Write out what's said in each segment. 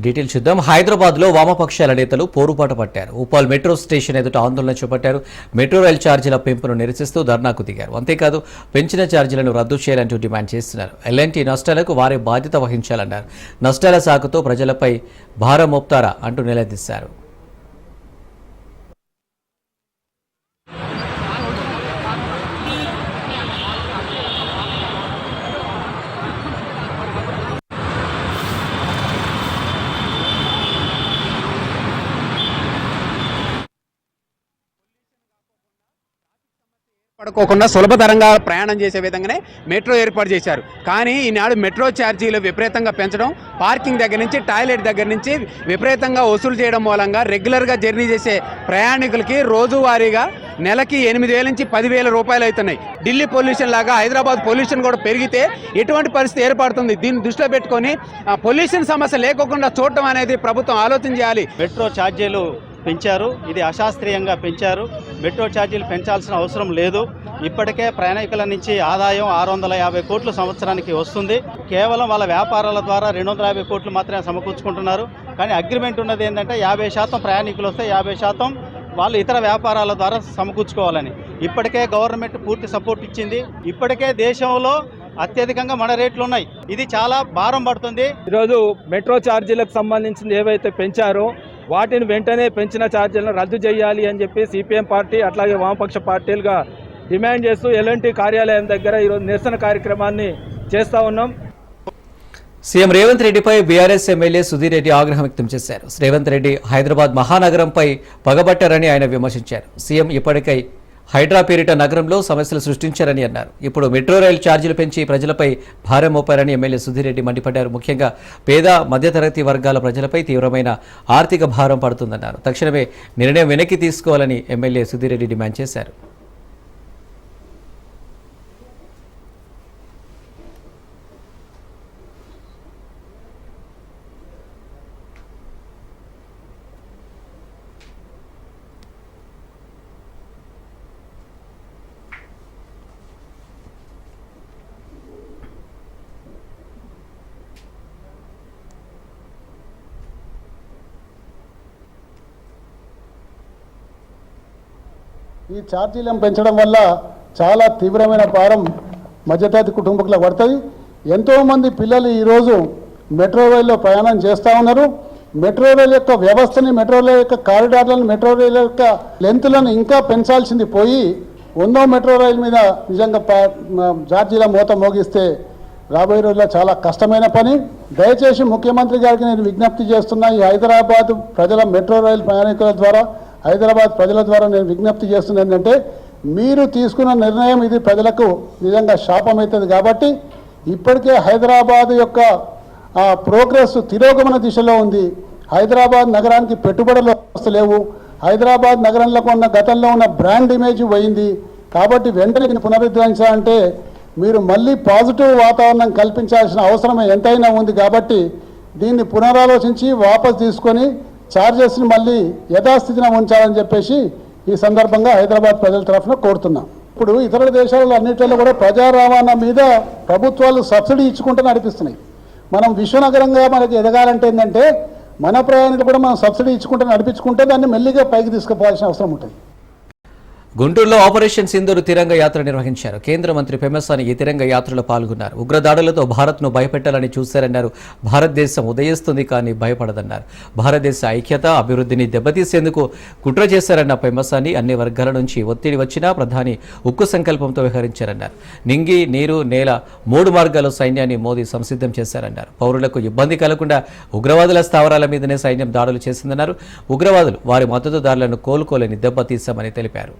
Detail చూద్దాం. హైదరాబాద్లో వామపక్షాల నేతలు పోరుబాట పట్టారు. ఉప్పల్ మెట్రో స్టేషన్ ఎదుట ఆందోళన చేపట్టారు. మెట్రో రైలు ఛార్జీల పెంపును నిరసిస్తూ ధర్నాకు దిగారు. అంతేకాదు పెంచిన ఛార్జీలను రద్దు చేయాలంటూ డిమాండ్ చేస్తున్నారు. ఎల్ఎన్టీ నష్టాలకు వారే బాధ్యత వహించాలన్నారు. నష్టాల సాకుతో ప్రజలపై భారం మోపుతారా అంటూ నిలదీశారు. పడుకోకుండా సులభతరంగా ప్రయాణం చేసే విధంగానే మెట్రో ఏర్పాటు చేశారు. కానీ ఈనాడు మెట్రో ఛార్జీలు విపరీతంగా పెంచడం, పార్కింగ్ దగ్గర నుంచి టాయిలెట్ దగ్గర నుంచి విపరీతంగా వసూలు చేయడం మూలంగా రెగ్యులర్గా జర్నీ చేసే ప్రయాణికులకి రోజువారీగా నెలకి 8,000 నుంచి 10,000 రూపాయలు అవుతున్నాయి. ఢిల్లీ పొల్యూషన్ లాగా హైదరాబాద్ పొల్యూషన్ కూడా పెరిగితే ఎటువంటి పరిస్థితి ఏర్పడుతుంది? దీన్ని దృష్టిలో పెట్టుకొని పొల్యూషన్ సమస్య లేకుండా చూడటం అనేది ప్రభుత్వం ఆలోచన చేయాలి. మెట్రో ఛార్జీలు పెంచారు, ఇది అశాస్త్రీయంగా పెంచారు. మెట్రో ఛార్జీలు పెంచాల్సిన అవసరం లేదు. ఇప్పటికే ప్రయాణికుల నుంచి ఆదాయం 650 కోట్లు సంవత్సరానికి వస్తుంది. కేవలం వాళ్ళ వ్యాపారాల ద్వారా 250 కోట్లు మాత్రమే సమకూర్చుకుంటున్నారు. కానీ అగ్రిమెంట్ ఉన్నది ఏంటంటే 50% ప్రయాణికులు వస్తే 50% వాళ్ళు ఇతర వ్యాపారాల ద్వారా సమకూర్చుకోవాలని. ఇప్పటికే గవర్నమెంట్ పూర్తి సపోర్ట్ ఇచ్చింది. ఇప్పటికే దేశంలో అత్యధికంగా మన రేట్లు ఉన్నాయి. ఇది చాలా భారం పడుతుంది. ఈరోజు మెట్రో ఛార్జీలకు సంబంధించింది ఏవైతే పెంచారో వాటిని వెంటనే పెంచిన ఛార్జీలను రద్దు చేయాలి అని చెప్పి సిపిఎం పార్టీ అట్లాగే వామపక్ష పార్టీలుగా డిమాండ్ చేస్తూ ఎల్ఎన్టీ కార్యాలయం దగ్గర ఈరోజు నిరసన కార్యక్రమాన్ని చేస్తూ ఉన్నాం. సీఎం రేవంత్ రెడ్డిపై బీఆర్ఎస్ ఎమ్మెల్యే సుధీర్ రెడ్డి ఆగ్రహం వ్యక్తం చేశారు. రేవంత్ రెడ్డి హైదరాబాద్ మహానగరంపై పగబట్టారని ఆయన విమర్శించారు. సీఎం ఇప్పటికై హైడ్రా పేరిట నగరంలో సమస్యలు సృష్టించారని అన్నారు. ఇప్పుడు మెట్రో రైలు ఛార్జీలు పెంచి ప్రజలపై భారం మోపారని ఎమ్మెల్యే సుధీర్ రెడ్డి మండిపడ్డారు. ముఖ్యంగా పేద మధ్యతరగతి వర్గాల ప్రజలపై తీవ్రమైన ఆర్థిక భారం పడుతుందన్నారు. తక్షణమే నిర్ణయం వెనక్కి తీసుకోవాలని ఎమ్మెల్యే సుధీర్ రెడ్డి డిమాండ్ చేశారు. ఈ ఛార్జీలను పెంచడం వల్ల చాలా తీవ్రమైన భారం మధ్యతరగతి కుటుంబాలకు పడుతుంది. ఎంతోమంది పిల్లలు ఈరోజు మెట్రో రైల్లో ప్రయాణం చేస్తూ ఉన్నారు. మెట్రో రైలు యొక్క వ్యవస్థని, మెట్రో రైలు యొక్క కారిడార్లను, మెట్రో రైలు యొక్క లెంత్లను ఇంకా పెంచాల్సింది పోయి 100వ మెట్రో రైలు మీద నిజంగా ఛార్జీల మోత మోగిస్తే రాబోయే రోజుల్లో చాలా కష్టమైన పని. దయచేసి ముఖ్యమంత్రి గారికి నేను విజ్ఞప్తి చేస్తున్నా, ఈ హైదరాబాద్ ప్రజల మెట్రో రైలు ప్రయాణికుల ద్వారా, హైదరాబాద్ ప్రజల ద్వారా నేను విజ్ఞప్తి చేస్తున్నా ఏంటంటే, మీరు తీసుకున్న నిర్ణయం ఇది ప్రజలకు నిజంగా శాపమవుతుంది. కాబట్టి ఇప్పటికే హైదరాబాద్ యొక్క ప్రోగ్రెస్ తిరోగమన దిశలో ఉంది. హైదరాబాద్ నగరానికి పెట్టుబడులు వస్తలేవు. హైదరాబాద్ నగరంలో ఉన్న గతంలో ఉన్న బ్రాండ్ ఇమేజ్ పోయింది. కాబట్టి వెంటనే పునరుద్ధరించాలంటే మీరు మళ్ళీ పాజిటివ్ వాతావరణం కల్పించాల్సిన అవసరం ఎంతైనా ఉంది. కాబట్టి దీన్ని పునరాలోచించి వాపస్ తీసుకొని ఛార్జెస్ని మళ్ళీ యథాస్థితిని ఉంచాలని చెప్పేసి ఈ సందర్భంగా హైదరాబాద్ ప్రజల తరఫున కోరుతున్నాం. ఇప్పుడు ఇతర దేశాలలో అన్నింటిలో కూడా ప్రజా రవాణా మీద ప్రభుత్వాలు సబ్సిడీ ఇచ్చుకుంటూ నడిపిస్తున్నాయి. మనం విశ్వనగరంగా మనకి ఎదగాలంటే ఏంటంటే మన ప్రయాణికులు కూడా మనం సబ్సిడీ ఇచ్చుకుంటూ నడిపించుకుంటే దాన్ని మెల్లిగా పైకి తీసుకుపోవాల్సిన అవసరం ఉంటుంది. గుంటూరులో ఆపరేషన్ సింధూర్ తిరంగ యాత్ర నిర్వహించారు. కేంద్ర మంత్రి పెమ్మసాని ఈ తిరంగ యాత్రలో పాల్గొన్నారు. ఉగ్రదాడులతో భారత్ను భయపెట్టాలని చూశారన్నారు. భారతదేశం ఉదయిస్తుంది కానీ భయపడదన్నారు. భారతదేశ ఐక్యత, అభివృద్ధిని దెబ్బతీసేందుకు కుట్ర చేశారన్న పెమ్మసాని అన్ని వర్గాల నుంచి ఒత్తిడి వచ్చినా ప్రధాని ఉక్కు సంకల్పంతో వ్యవహరించారన్నారు. నింగి, నీరు, నేల 3 మార్గాల్లో సైన్యాన్ని మోదీ సంసిద్ధం చేశారన్నారు. పౌరులకు ఇబ్బంది కలగకుండా ఉగ్రవాదుల స్థావరాల మీదనే సైన్యం దాడులు చేసిందన్నారు. ఉగ్రవాదులు వారి మద్దతుదారులను కోలుకోలేని దెబ్బతీశామని తెలిపారు.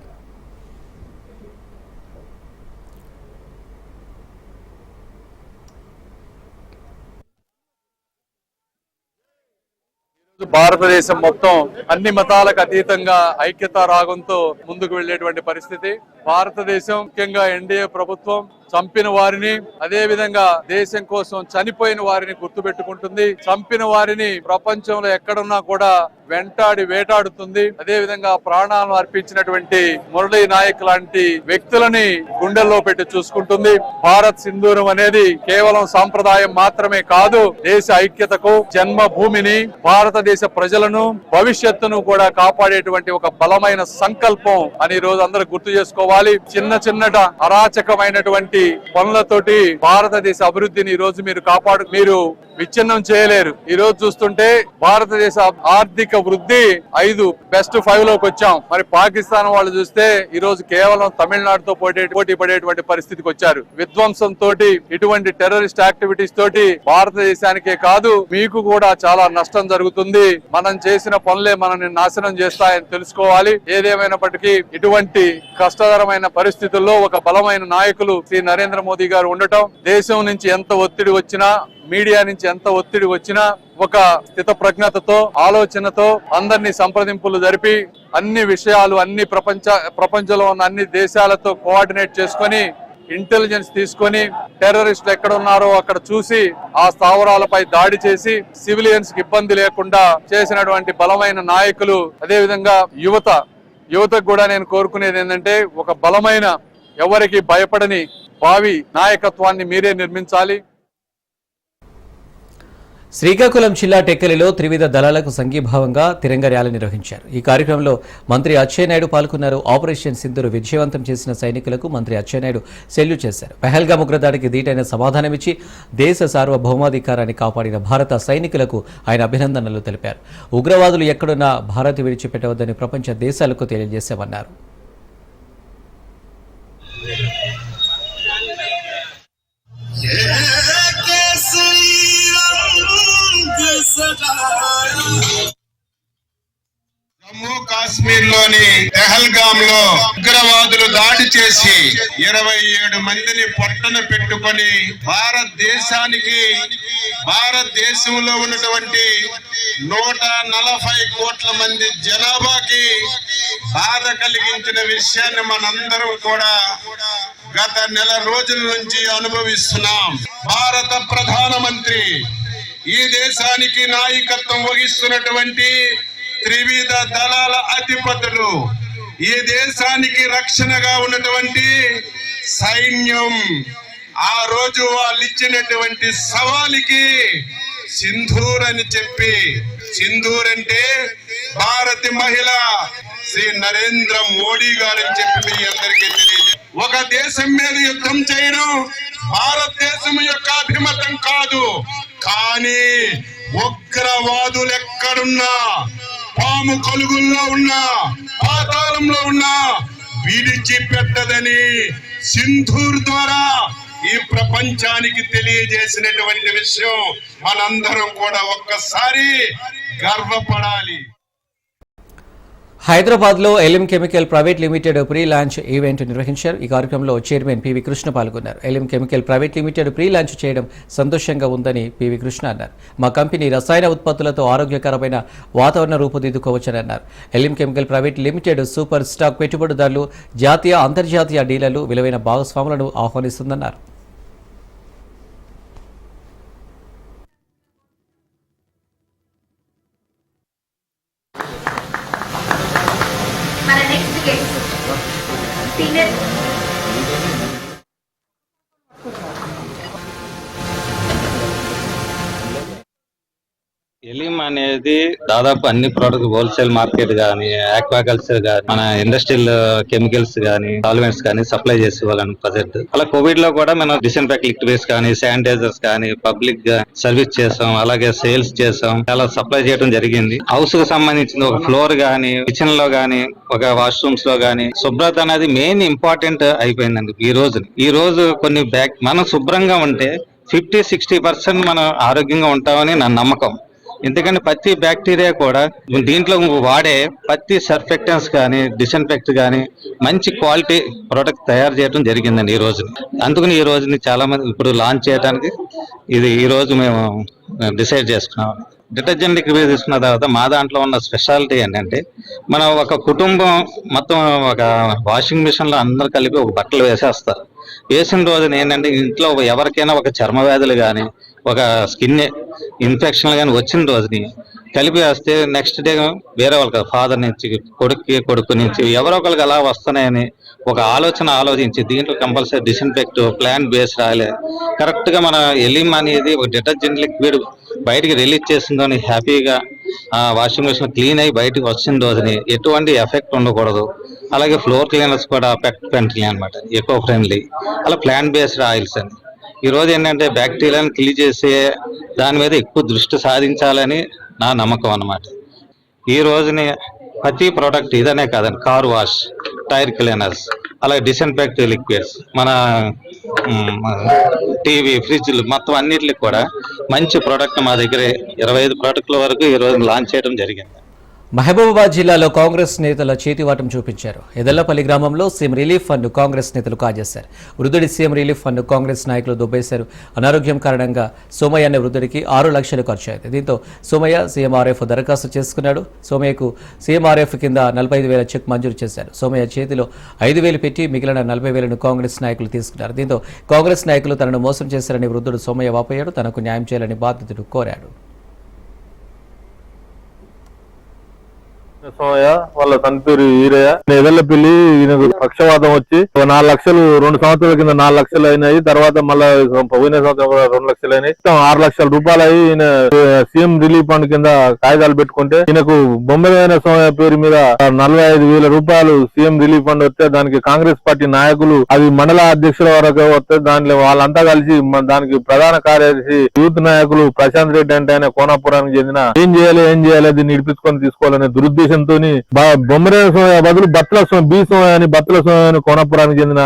భారతదేశం మొత్తం అన్ని మతాలకు అతీతంగా ఐక్యతా రాగంతో ముందుకు వెళ్లేటువంటి పరిస్థితి. భారతదేశం ముఖ్యంగా ఎన్డీఏ ప్రభుత్వం చంపిన వారిని, అదే విధంగా దేశం కోసం చనిపోయిన వారిని గుర్తుపెట్టుకుంటుంది. చంపిన వారిని ప్రపంచంలో ఎక్కడున్నా కూడా వెంటాడి వేటాడుతుంది. అదే విధంగా ప్రాణాలను అర్పించినటువంటి మురళీ నాయక్ లాంటి వ్యక్తులని గుండెల్లో పెట్టి చూసుకుంటుంది. భారత్ సింధూరం అనేది కేవలం సాంప్రదాయం మాత్రమే కాదు, దేశ ఐక్యతకు, జన్మభూమిని, భారతదేశ ప్రజలను, భవిష్యత్తును కూడా కాపాడేటువంటి ఒక బలమైన సంకల్పం అని ఈ రోజు అందరూ గుర్తు చేసుకోవాలి. చిన్న చిన్నట అరాచకమైనటువంటి పనులతోటి భారతదేశ అభివృద్ధిని ఈ రోజు మీరు విచ్ఛిన్నం చేయలేరు. ఈ రోజు చూస్తుంటే భారతదేశ ఆర్థిక వృద్ధి 5 బెస్ట్ 5 లోకి వచ్చాం. మరి పాకిస్తాన్ వాళ్ళు చూస్తే ఈ రోజు కేవలం తమిళనాడుతో పోటీ పడేటువంటి పరిస్థితికి వచ్చారు. విధ్వంసం తోటి, ఇటువంటి టెర్రరిస్ట్ యాక్టివిటీస్ తోటి భారతదేశానికే కాదు మీకు కూడా చాలా నష్టం జరుగుతుంది. మనం చేసిన పనులే మనల్ని నాశనం చేస్తాయని తెలుసుకోవాలి. ఏదేమైనప్పటికీ ఇటువంటి కష్టకరమైన పరిస్థితుల్లో ఒక బలమైన నాయకులు శ్రీ నరేంద్ర మోదీ గారు ఉండటం, దేశం నుంచి ఎంత ఒత్తిడి వచ్చినా, మీడియా నుంచి ఎంత ఒత్తిడి వచ్చినా ఒక స్థిత ప్రజ్ఞతతో, ఆలోచనతో అందరినీ సంప్రదింపులు జరిపి అన్ని విషయాలు ప్రపంచంలో ఉన్న అన్ని దేశాలతో కోఆర్డినేట్ చేసుకొని, ఇంటెలిజెన్స్ తీసుకొని, టెర్రరిస్టులు ఎక్కడ ఉన్నారో అక్కడ చూసి ఆ స్థావరాలపై దాడి చేసి సివిలియన్స్ కి ఇబ్బంది లేకుండా చేసినటువంటి బలమైన నాయకులు. అదే విధంగా యువతకు కూడా నేను కోరుకునేది ఏంటంటే, ఒక బలమైన, ఎవరికి భయపడని భావి నాయకత్వాన్ని మీరే నిర్మించాలి. శ్రీకాకుళం జిల్లా టెక్కలిలో త్రివిధ దళాలకు సంఘీభావంగా తిరంగ ర్యాలీ నిర్వహించారు. ఈ కార్యక్రమంలో మంత్రి అచ్చెన్నాయుడు పాల్గొన్నారు. ఆపరేషన్ సింధూర్ విజయవంతం చేసిన సైనికులకు మంత్రి అచ్చెన్నాయుడు సెల్యూట్ చేశారు. పహల్గామ్ ఉగ్రదాడికి ధీటైన సమాధానమిచ్చి దేశ సార్వభౌమాధికారాన్ని కాపాడిన భారత సైనికులకు ఆయన అభినందనలు తెలిపారు. ఉగ్రవాదులు ఎక్కడున్నా భారత్ విడిచిపెట్టవద్దని ప్రపంచ దేశాలకు తెలియజేశామన్నారు. జమ్మూ కాశ్మీర్ లోని పెహల్గామ్ లో ఉగ్రవాదులు దాడి చేసి 27 మందిని పొట్టన పెట్టుకొని భారతదేశంలో ఉన్నటువంటి 140 కోట్ల మంది జనాభాకి బాధ కలిగించిన విషయాన్ని మనందరం కూడా గత నెల రోజుల నుంచి అనుభవిస్తున్నాం. భారత ప్రధానమంత్రి, ఈ దేశానికి నాయకత్వం వహిస్తున్నటువంటి త్రివిధ దళాల అధిపతులు, ఈ దేశానికి రక్షణగా ఉన్నటువంటి సైన్యం ఆ రోజు వాళ్ళు ఇచ్చినటువంటి సవాలుకి సింధూర్ అని చెప్పి, సింధూర్ అంటే భారతి మహిళ శ్రీ నరేంద్ర మోడీ గారు అని చెప్పి మీ అందరికీ తెలియజేయాలి. ఒక దేశం మీద యుద్ధం చేయడం భారతదేశం యొక్క అభిమతం కాదు, కానీ ఉగ్రవాదులు ఎక్కడున్నా, పాము కొలుగుల్లో ఉన్నా, పాతాళంలో ఉన్నా విడిచిపెట్టదని సింధూర్ ద్వారా ఈ ప్రపంచానికి తెలియజేసినటువంటి విషయం మనందరం కూడా ఒక్కసారి గర్వపడాలి. హైదరాబాద్లో LM chemical private limited pre launch event నిర్వహించారు. ఈ కార్యక్రమంలో చైర్మన్ పివి కృష్ణ పాల్గొన్నారు. LM chemical private limited pre launch చేయడం సంతోషంగా ఉందని పివి కృష్ణ అన్నారు. మా కంపెనీ రసాయన ఉత్పత్తులతో ఆరోగ్యకరమైన వాతావరణం రూపుదిద్దుకోవచ్చని అన్నారు. LM chemical private limited super stock పెట్టుబడిదారులు, జాతీయ అంతర్జాతీయ డీలర్లు, విలువైన భాగస్వాములను ఆహ్వానిస్తుందన్నారు. ఎలిమ్ అనేది దాదాపు అన్ని ప్రొడక్ట్ హోల్సేల్ మార్కెట్ గానీ, ఆక్వాకల్చర్ గానీ, మన ఇండస్ట్రియల్ కెమికల్స్ గానీ, సాల్వెంట్స్ గానీ సప్లై చేసే వాళ్ళని ప్రజెంట్. అలా కోవిడ్ లో కూడా మనం డిస్ఇన్ఫెక్ట్ లిక్విడ్స్ కానీ, శానిటైజర్స్ కానీ పబ్లిక్ గా సర్వీస్ చేసాం, అలాగే సేల్స్ చేసాం, చాలా సప్లై చేయడం జరిగింది. హౌస్ కు సంబంధించిన ఒక ఫ్లోర్ గానీ, కిచెన్ లో గానీ, ఒక వాష్రూమ్స్ లో గానీ శుభ్రత అనేది మెయిన్ ఇంపార్టెంట్ అయిపోయిందండి. ఈ రోజు కొన్ని మనం శుభ్రంగా ఉంటే 50-60% మనం ఆరోగ్యంగా ఉంటామని నా నమ్మకం. ఎందుకంటే ప్రతి బ్యాక్టీరియా కూడా దీంట్లో వాడే ప్రతి సర్ఫెక్టెన్స్ కానీ, డిస్ఇన్ఫెక్ట్ కానీ మంచి క్వాలిటీ ప్రొడక్ట్ తయారు చేయడం జరిగిందండి ఈ రోజు. అందుకని ఈ రోజుని చాలా మంది ఇప్పుడు లాంచ్ చేయడానికి ఈ రోజు మేము డిసైడ్ చేసుకున్నాం. డిటర్జెంట్ లిక్విడ్ తీసుకున్న తర్వాత మా దాంట్లో ఉన్న స్పెషాలిటీ ఏంటంటే, మనం ఒక కుటుంబం మొత్తం ఒక వాషింగ్ మిషన్ లో అందరు కలిపి ఒక బట్టలు వేసేస్తారు. వేసిన రోజున ఏంటంటే ఇంట్లో ఎవరికైనా ఒక చర్మ వ్యాధులు కానీ, ఒక స్కిన్ ఇన్ఫెక్షన్ కానీ వచ్చిన రోజుని కలిపి వేస్తే నెక్స్ట్ డే వేరే వాళ్ళకి ఫాదర్ నుంచి కొడుకు నుంచి ఎవరో ఒకరికి అలా వస్తున్నాయని ఒక ఆలోచించి దీంట్లో కంపల్సరీ డిస్ఇన్ఫెక్ట్ ప్లాన్ బేస్ రాలే కరెక్ట్ గా మన ఎలిమ్ అనేది ఒక డిటర్జెంట్ లిక్విడ్ బయటికి రిలీజ్ చేసిందని హ్యాపీగా వాషింగ్ మెషిన్ క్లీన్ అయ్యి బయటకు వచ్చిన రోజుని ఎటువంటి ఎఫెక్ట్ ఉండకూడదు. అలాగే ఫ్లోర్ క్లీనర్స్ కూడా పెట్ ఫ్రెండ్లీ అనమాట, ఎకో ఫ్రెండ్లీ, అలా ప్లాంట్ బేస్డ్ ఆయిల్స్ అని. ఈ రోజు ఏంటంటే బ్యాక్టీరియాని క్లీన్ చేసే దాని మీద ఎక్కువ దృష్టి సాధించాలని నా నమ్మకం అన్నమాట. ఈ రోజుని ప్రతి ప్రోడక్ట్ ఇదనే కాదండి, కార్ వాష్, టైర్ క్లీనర్స్, అలాగే డిస్ఇన్ఫెక్ట్ లిక్విడ్స్, మన టీవీ, ఫ్రిడ్జ్లు మొత్తం అన్నిటికి కూడా మంచి ప్రోడక్ట్ మా దగ్గర 25 ప్రోడక్ట్ల వరకు ఈ రోజు లాంచ్ చేయడం జరిగింది. మహబూబాబాద్ జిల్లాలో కాంగ్రెస్ నేతల చేతివాటం చూపించారు. ఎదళ్లపల్లి గ్రామంలో సీఎం రిలీఫ్ ఫండ్ కాంగ్రెస్ నేతలు కాజేశారు. వృద్ధుడి సీఎం రిలీఫ్ ఫండ్ కాంగ్రెస్ నాయకులు దొబ్బేశారు. అనారోగ్యం కారణంగా సోమయ్య అనే వృద్ధుడికి 6 లక్షలు ఖర్చు అయింది. దీంతో సోమయ్య సీఎంఆర్ఎఫ్ దరఖాస్తు చేసుకున్నాడు. సోమయ్యకు సీఎంఆర్ఎఫ్ కింద 45,000 చెక్ మంజూరు చేశారు. సోమయ్య చేతిలో 5,000 పెట్టి మిగిలిన 40,000ను కాంగ్రెస్ నాయకులు తీసుకున్నారు. దీంతో కాంగ్రెస్ నాయకులు తనను మోసం చేశారని వృద్ధుడు సోమయ్య వాపోయాడు. తనకు న్యాయం చేయాలని బాధితుడు కోరాడు. సోమయ్య వాళ్ళ తన పేరు ఈరయ్య. ఎదల్లపల్లి ఈయనకు పక్షవాతం వచ్చి 4 లక్షలు 2 సంవత్సరాల కింద 4 లక్షలు అయినాయి. తర్వాత మళ్ళా పోయిన సంవత్సరం 2 లక్షలు అయినాయి. 6 లక్షల రూపాయలు అయి ఈయన సీఎం రిలీఫ్ ఫండ్ కింద కాగితాలు పెట్టుకుంటే ఈయనకు బొమ్మలైన సోమయ్య పేరు మీద 45,000 రూపాయలు సీఎం రిలీఫ్ ఫండ్ వస్తే దానికి కాంగ్రెస్ పార్టీ నాయకులు అది మండల అధ్యక్షుల వరకు వస్తే దాంట్లో వాళ్ళంతా కలిసి దానికి ప్రధాన కార్యదర్శి యూత్ నాయకులు ప్రశాంత్ రెడ్డి అంటే ఆయన కోనాపురానికి చెందిన ఏం చేయాలి దీన్ని ఇడిపించుకొని తీసుకోవాలనే దురుద్దేశం బొమ్మరే సోమయ్య బదులు బత్తల సోమయ్య కోనపురానికి చెందిన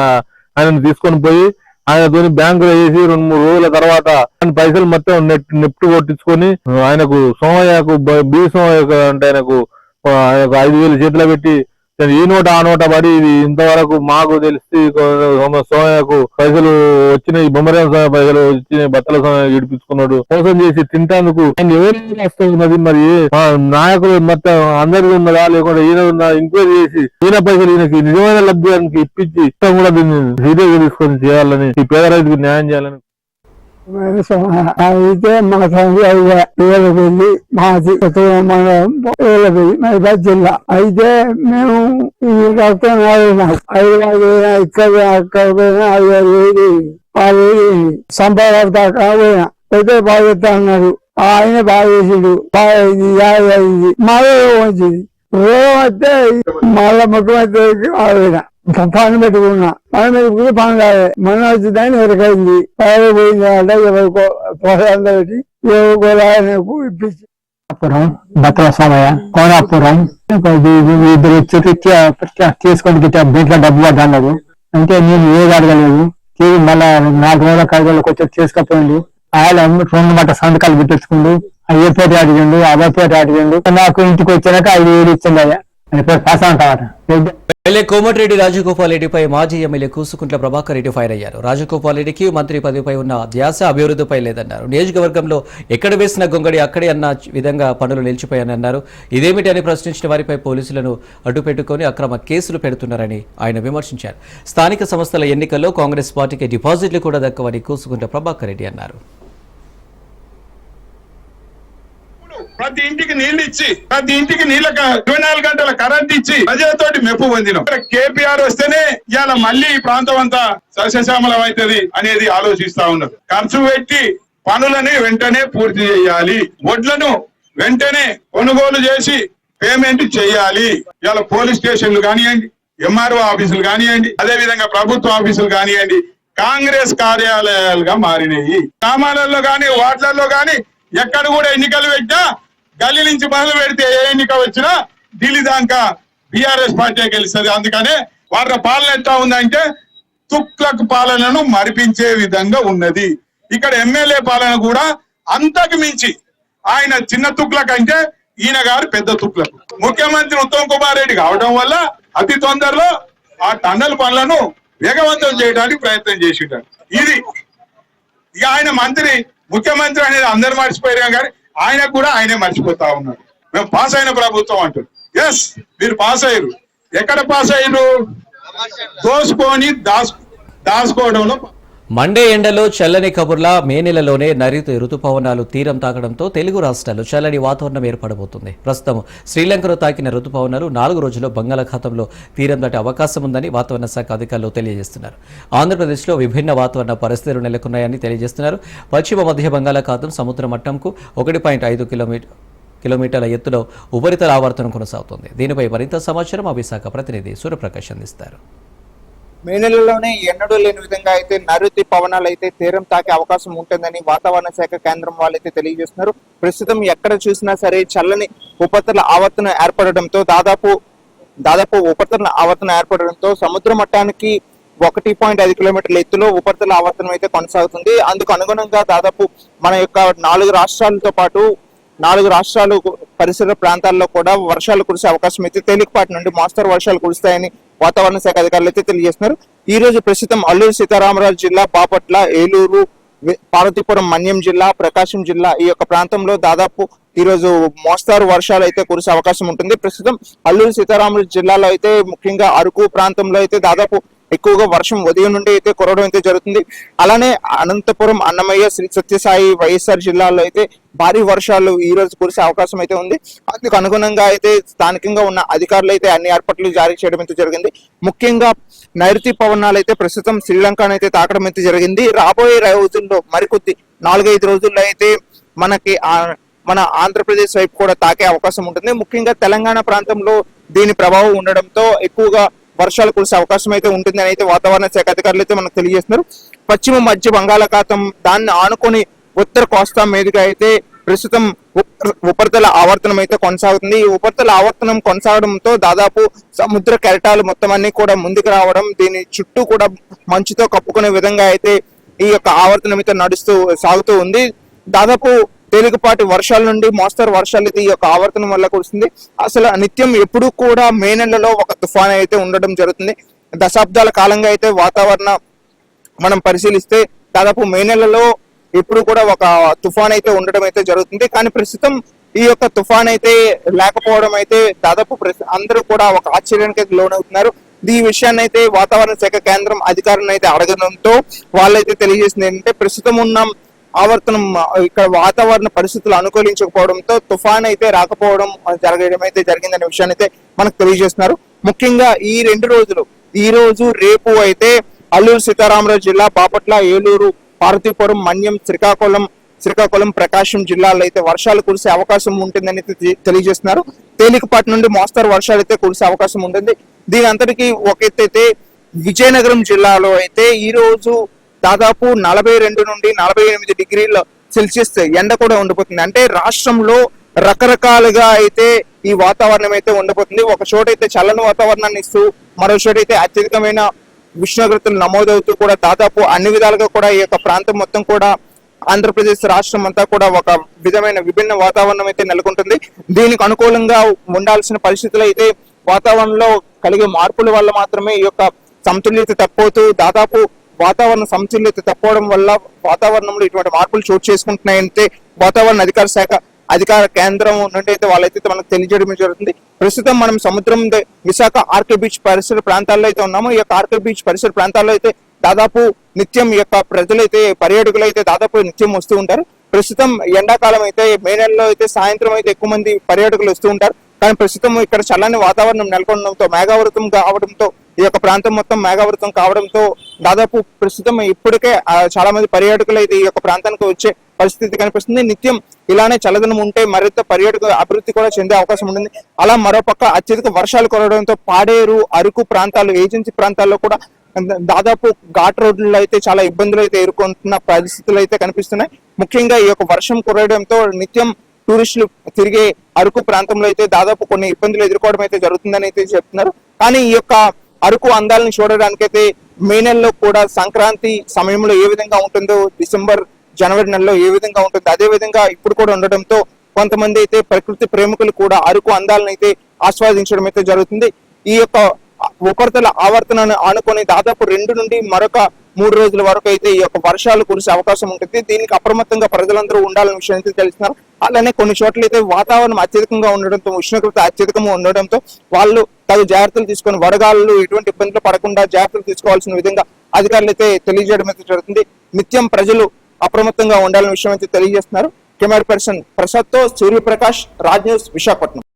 ఆయన తీసుకొని పోయి ఆయనతో బ్యాంకులో వేసి 2-3 రోజుల తర్వాత ఆయన పైసలు మొత్తం నెప్ట్ కొట్టించుకొని ఆయనకు సోమయ్యకు బి సోమయ్య అంటే ఆయనకు 5,000 చేతిలో పెట్టి ఈ నోట ఆ నోట పడి ఇది ఇంతవరకు మాకు తెలిసి సోమయ్యకు పైసలు వచ్చినాయి, బొమ్మరేం సోమయ్య పైసలు వచ్చినాయి, బత్తల సోమయ్య ఇడిపించుకున్నాడు. మోసం చేసి తింటాందుకు ఆయన ఎవరైనా వస్తున్నది. మరి నాయకులు మొత్తం అందరికీ ఉన్నదా లేకుండా ఈయన ఉన్న ఎంక్వైరీ చేసి ఈయన పైసలు ఈయనకి నిజమైన లబ్ధిదారునికి ఇప్పించి ఇష్టం కూడా దీన్ని సీరియస్గా తీసుకొని చేయాలని, ఈ పేద రైతుకు న్యాయం చేయాలని. అయితే మా తండ్రి ఏళ్ళపల్లి మాది ఏళ్ళపల్లి జిల్లా. అయితే మేము ఈ రక్తం హైదరాబాద్ ఇక్కడ అక్కడ పోయినా 5,000 సంపాదన దాకా పోయినా అయితే బాగా చెప్తా అన్నారు. ఆయన బాగా చేసిండు, బాగా అయింది. మళ్ళీ వచ్చింది రోగం వస్తే మళ్ళా ముఖ్యమంత్రి పోయినా పని పెట్టుకున్నా. పని పెట్టుకుంటే పని కాదు, మన వచ్చిందని ఎవరికైంది పోయింది అంటే ఎవరికో పెట్టి ఎవరికో ఇప్పించి బత్తల సోమయ్య కోనాపురం ఇద్దరు తీసుకొని బెంట్లో డబ్బు పడ్డాడు. అంటే నేను ఏది అడగలేదు. మళ్ళా 4 రోజుల కడగలకు వచ్చి చేసుకపోయిండు. ఆయన 2 మాట సంతకాలు పెట్టించుకుండు. ఏ పేరు అడిగిండు, అబ్బాయి పేరు అడిగిండు. నాకు ఇంటికి వచ్చాక 5,000 ఇచ్చింది. అయ్యా పాస్ అంటావట. ఎమ్మెల్యే కోమటిరెడ్డి రాజగోపాల్ రెడ్డిపై మాజీ ఎమ్మెల్యే కూసుకుంట్ల ప్రభాకర్ రెడ్డి ఫైర్ అయ్యారు. రాజగోపాల్ రెడ్డికి మంత్రి పదవిపై ఉన్న ధ్యాస అభివృద్ధిపై లేదన్నారు. నియోజకవర్గంలో ఎక్కడ వేసిన గొంగడి అక్కడే అన్న విధంగా పనులు నిలిచిపోయాయని అన్నారు. ఇదేమిటి అని ప్రశ్నించిన వారిపై పోలీసులను అడ్డుపెట్టుకుని అక్రమ కేసులు పెడుతున్నారని ఆయన విమర్శించారు. స్థానిక సంస్థల ఎన్నికల్లో కాంగ్రెస్ పార్టీకి డిపాజిట్లు కూడా దక్కవని కూసుకుంట్ల ప్రభాకర్ రెడ్డి అన్నారు. ప్రతి ఇంటికి నీళ్లు ఇచ్చి, ప్రతి ఇంటికి 24 గంటల కరెంట్ ఇచ్చి ప్రజలతోటి మెప్పు పొందినాం. కేపీఆర్ వస్తేనే ఇవాళ మళ్ళీ ఈ ప్రాంతం అంతా సస్యశ్యామలం అవుతుంది అనేది ఆలోచిస్తా ఉన్నారు. ఖర్చు పెట్టి పనులని వెంటనే పూర్తి చేయాలి. వడ్లను వెంటనే కొనుగోలు చేసి పేమెంట్ చేయాలి. ఇవాళ పోలీస్ స్టేషన్లు కానివ్వండి, ఎంఆర్ఓ ఆఫీసులు కానివ్వండి, అదే విధంగా ప్రభుత్వ ఆఫీసులు కానివ్వండి కాంగ్రెస్ కార్యాలయాలుగా మారినాయి. గ్రామాలలో గాని వార్డులలో గాని ఎక్కడ కూడా ఎన్నికలు పెట్టినా గల్లీ నుంచి మొదలు పెడితే ఏ ఎన్నిక వచ్చినా ఢిల్లీ దాకా బీఆర్ఎస్ పార్టీ గెలుస్తుంది. అందుకనే వాళ్ళ పాలన ఎట్లా ఉందంటే తుక్లక్ పాలనను మరిపించే విధంగా ఉన్నది. ఇక్కడ ఎమ్మెల్యే పాలన కూడా అంతకు మించి ఆయన చిన్న తుక్లక్ అంటే ఈయన గారు పెద్ద తుక్లక్. ముఖ్యమంత్రి ఉత్తమ్ కుమార్ రెడ్డి కావడం వల్ల అతి తొందరలో ఆ టన్నల్ పనులను వేగవంతం చేయడానికి ప్రయత్నం చేసింటారు. ఇది ఇక ఆయన మంత్రి ముఖ్యమంత్రి అనేది అందరు మర్చిపోయారు కానీ ఆయనకు కూడా ఆయనే మర్చిపోతా ఉన్నారు. మేము పాస్ అయిన ప్రభుత్వం అంటారు. ఎస్, మీరు పాస్ అయ్యారు. ఎక్కడ పాస్ అయ్యారు? దోసుకొని దాచుకోవడంలో. మండే ఎండలో చల్లని కబుర్లా మే నెలలోనే నైరుతి రుతుపవనాలు తీరం తాకడంతో తెలుగు రాష్ట్రాల్లో చల్లని వాతావరణం ఏర్పడబోతుంది. ప్రస్తుతం శ్రీలంకలో తాకిన రుతుపవనాలు 4 రోజుల్లో బంగాళాఖాతంలో తీరం దాటే అవకాశం ఉందని వాతావరణ శాఖ అధికారులు తెలియజేస్తున్నారు. ఆంధ్రప్రదేశ్లో విభిన్న వాతావరణ పరిస్థితులు నెలకొన్నాయని తెలియజేస్తున్నారు. పశ్చిమ మధ్య బంగాళాఖాతం సముద్ర మట్టంకు 1.5 కిలోమీటర్ల ఎత్తులో ఉపరితల ఆవర్తనం కొనసాగుతోంది. దీనిపై మరింత సమాచారం మా విశాఖ ప్రతినిధి సూర్యప్రకాష్ అందిస్తారు. మే నెలలోనే ఎన్నడూ లేని విధంగా అయితే నైరుతి పవనాలు అయితే తీరం తాకే అవకాశం ఉంటుందని వాతావరణ శాఖ కేంద్రం వాళ్ళు అయితే తెలియజేస్తున్నారు. ప్రస్తుతం ఎక్కడ చూసినా సరే చల్లని ఉపరితల ఆవర్తనం ఏర్పడడంతో దాదాపు ఉపరితల ఆవర్తనం ఏర్పడడంతో సముద్ర మట్టానికి 1.5 కిలోమీటర్ల ఎత్తులో ఉపరితల ఆవర్తనం అయితే కొనసాగుతుంది. అందుకు అనుగుణంగా దాదాపు మన యొక్క 4 రాష్ట్రాలతో పాటు 4 రాష్ట్రాలు పరిసర ప్రాంతాల్లో కూడా వర్షాలు కురిసే అవకాశం అయితే తేలికపాటి నుండి మోస్తరు వర్షాలు కురుస్తాయని వాతావరణ శాఖ అధికారులు అయితే తెలియజేస్తున్నారు. ఈ రోజు ప్రస్తుతం అల్లూరు సీతారామరాజు జిల్లా, బాపట్ల, ఏలూరు, పార్వతీపురం, మన్యం జిల్లా, ప్రకాశం జిల్లా ఈ యొక్క ప్రాంతంలో దాదాపు ఈ రోజు మోస్తారు వర్షాలు అయితే కురిసే అవకాశం ఉంటుంది. ప్రస్తుతం అల్లూరు సీతారామరాజు జిల్లాలో అయితే ముఖ్యంగా అరకు ప్రాంతంలో అయితే దాదాపు ఎక్కువగా వర్షం ఉదయం నుండి అయితే కురవడం అయితే జరుగుతుంది. అలానే అనంతపురం, అన్నమయ్య, శ్రీ సత్యసాయి, వైఎస్ఆర్ జిల్లాలో అయితే భారీ వర్షాలు ఈ రోజు కురిసే అవకాశం అయితే ఉంది. అందుకు అనుగుణంగా అయితే స్థానికంగా ఉన్న అధికారులు అయితే అన్ని ఏర్పాట్లు జారీ చేయడం అయితే జరిగింది. ముఖ్యంగా నైరుతి పవనాలు అయితే ప్రస్తుతం శ్రీలంకను అయితే తాకడం అయితే జరిగింది. రాబోయే రోజుల్లో మరికొద్ది 4-5 రోజుల్లో అయితే మనకి మన ఆంధ్రప్రదేశ్ వైపు కూడా తాకే అవకాశం ఉంటుంది. ముఖ్యంగా తెలంగాణ ప్రాంతంలో దీని ప్రభావం ఉండడంతో ఎక్కువగా వర్షాలు కురిసే అవకాశం అయితే ఉంటుందని అయితే వాతావరణ శాఖ అధికారులు అయితే మనకు తెలియజేస్తున్నారు. పశ్చిమ మధ్య బంగాళాఖాతం దాన్ని ఆనుకొని ఉత్తర కోస్తా మీదుగా అయితే ప్రస్తుతం ఉపరితల ఆవర్తనం అయితే కొనసాగుతుంది. ఈ ఉపరితల ఆవర్తనం కొనసాగడంతో దాదాపు సముద్ర కెరటాలు మొత్తం అన్ని కూడా ముందుకు రావడం, దీని చుట్టూ కూడా మంచుతో కప్పుకునే విధంగా అయితే ఈ యొక్క ఆవర్తనం అయితే సాగుతూ ఉంది. దాదాపు తేలికపాటి వర్షాల నుండి మోస్తరు వర్షాలు అయితే ఈ యొక్క ఆవర్తనం వల్ల కురుస్తుంది. అసలు నిత్యం ఎప్పుడు కూడా మే నెలలో ఒక తుఫాన్ అయితే ఉండడం జరుగుతుంది. దశాబ్దాల కాలంగా అయితే వాతావరణం మనం పరిశీలిస్తే దాదాపు మే నెలలో ఎప్పుడు కూడా ఒక తుఫాన్ అయితే ఉండడం అయితే జరుగుతుంది. కానీ ప్రస్తుతం ఈ యొక్క తుఫాన్ అయితే లేకపోవడం అయితే దాదాపు అందరూ కూడా ఒక ఆశ్చర్యానికి లోనవుతున్నారు. ఈ విషయాన్ని అయితే వాతావరణ శాఖ కేంద్రం అధికారులను అయితే అడగడంతో వాళ్ళైతే తెలియజేసింది ఏంటంటే ప్రస్తుతం ఉన్న ఆవర్తనం ఇక్కడ వాతావరణ పరిస్థితులు అనుకూలించకపోవడంతో తుఫాన్ అయితే రాకపోవడం జరగడం అయితే జరిగిందనే విషయాన్ని అయితే మనకు తెలియజేస్తున్నారు. ముఖ్యంగా ఈ 2 రోజులు, ఈ రోజు రేపు అయితే అల్లూరు సీతారామరాజు జిల్లా, బాపట్ల, ఏలూరు, పార్వతీపురం, మన్యం, శ్రీకాకుళం, ప్రకాశం జిల్లాలో అయితే వర్షాలు కురిసే అవకాశం ఉంటుందని తెలియజేస్తున్నారు. తేలికపాటి నుండి మోస్తరు వర్షాలు అయితే కురిసే అవకాశం ఉంటుంది. దీని అంతటికీ ఒక ఎత్తైతే విజయనగరం జిల్లాలో అయితే ఈ రోజు దాదాపు 42 నుండి 48 డిగ్రీల సెల్సియస్ ఎండ కూడా ఉండిపోతుంది. అంటే రాష్ట్రంలో రకరకాలుగా అయితే ఈ వాతావరణం అయితే ఉండిపోతుంది. ఒక చోట అయితే చల్లని వాతావరణాన్ని ఇస్తూ, మరో చోట అయితే అత్యధికమైన ఉష్ణోగ్రతలు నమోదవుతూ కూడా దాదాపు అన్ని విధాలుగా కూడా ఈ యొక్క ప్రాంతం మొత్తం కూడా ఆంధ్రప్రదేశ్ రాష్ట్రం అంతా కూడా ఒక విభిన్న వాతావరణం అయితే నెలకొంటుంది. దీనికి అనుకూలంగా ఉండాల్సిన పరిస్థితులు అయితే వాతావరణంలో కలిగే మార్పుల వల్ల మాత్రమే ఈ యొక్క సమతుల్యత తప్పిపోతూ దాదాపు వాతావరణ సమతుల్యత తప్పవడం వల్ల వాతావరణంలో ఇటువంటి మార్పులు చోటు చేసుకుంటున్నాయంటే వాతావరణ అధికార కేంద్రం నుండి అయితే వాళ్ళైతే మనకు తెలియజేయడం జరుగుతుంది. ప్రస్తుతం మనం సముద్రం విశాఖ ఆర్కే బీచ్ పరిసర ప్రాంతాల్లో అయితే ఉన్నాము. ఈ యొక్క ఆర్కే బీచ్ పరిసర ప్రాంతాల్లో అయితే దాదాపు నిత్యం ఈ యొక్క ప్రజలైతే, పర్యాటకులు అయితే దాదాపు నిత్యం వస్తూ ఉంటారు. ప్రస్తుతం ఎండాకాలం అయితే మే నెలలో అయితే సాయంత్రం అయితే ఎక్కువ మంది పర్యాటకులు వస్తూ ఉంటారు. కానీ ప్రస్తుతం ఇక్కడ చల్లని వాతావరణం నెలకొనడంతో, మేఘావృతం కావడంతో, ఈ యొక్క ప్రాంతం మొత్తం మేఘావృతం కావడంతో దాదాపు ప్రస్తుతం ఇప్పటికే చాలా మంది పర్యాటకులు అయితే ఈ యొక్క ప్రాంతానికి వచ్చే పరిస్థితి కనిపిస్తుంది. నిత్యం ఇలానే చల్లదనం ఉంటే మరింత పర్యాటక అభివృద్ధి కూడా చెందే అవకాశం ఉంటుంది. అలా మరోపక్క అత్యధిక వర్షాలు కురవడంతో పాడేరు, అరకు ప్రాంతాలు, ఏజెన్సీ ప్రాంతాల్లో కూడా దాదాపు ఘాట్ రోడ్లలో అయితే చాలా ఇబ్బందులు అయితే ఎదుర్కొంటున్న పరిస్థితులు అయితే కనిపిస్తున్నాయి. ముఖ్యంగా ఈ యొక్క వర్షం కురవడంతో నిత్యం టూరిస్టులు తిరిగే అరకు ప్రాంతంలో అయితే దాదాపు కొన్ని ఇబ్బందులు ఎదుర్కోవడం అయితే జరుగుతుందని అయితే చెప్తున్నారు. కానీ ఈ యొక్క అరకు అందాలను చూడడానికైతే మే నెలలో కూడా సంక్రాంతి సమయంలో ఏ విధంగా ఉంటుందో, డిసెంబర్, జనవరి నెలలో ఏ విధంగా ఉంటుందో అదే విధంగా ఇప్పుడు కూడా ఉండడంతో కొంతమంది అయితే ప్రకృతి ప్రేమికులు కూడా అరకు అందాలను అయితే ఆస్వాదించడం అయితే జరుగుతుంది. ఈ యొక్క ఉపరితల ఆవర్తనను ఆనుకొని దాదాపు 2 నుండి మరొక 3 రోజుల వరకు అయితే ఈ యొక్క వర్షాలు కురిసే అవకాశం ఉంటుంది. దీనికి అప్రమత్తంగా ప్రజలందరూ ఉండాలనే విషయం అయితే తెలుస్తున్నారు. అలానే కొన్ని చోట్ల అయితే వాతావరణం అత్యధికంగా ఉండడంతో, ఉష్ణోగ్రత అత్యధికంగా ఉండడంతో వాళ్ళు తగు జాగ్రత్తలు తీసుకొని వడగాళ్ళు ఎటువంటి ఇబ్బందులు పడకుండా జాగ్రత్తలు తీసుకోవాల్సిన విధంగా అధికారులు అయితే తెలియజేయడం అయితే జరుగుతుంది. నిత్యం ప్రజలు అప్రమత్తంగా ఉండాలనే విషయం అయితే తెలియజేస్తున్నారు. కెమెరా పర్సన్ ప్రసాద్ తో సూర్యప్రకాష్, రాజ్ న్యూస్, విశాఖపట్నం.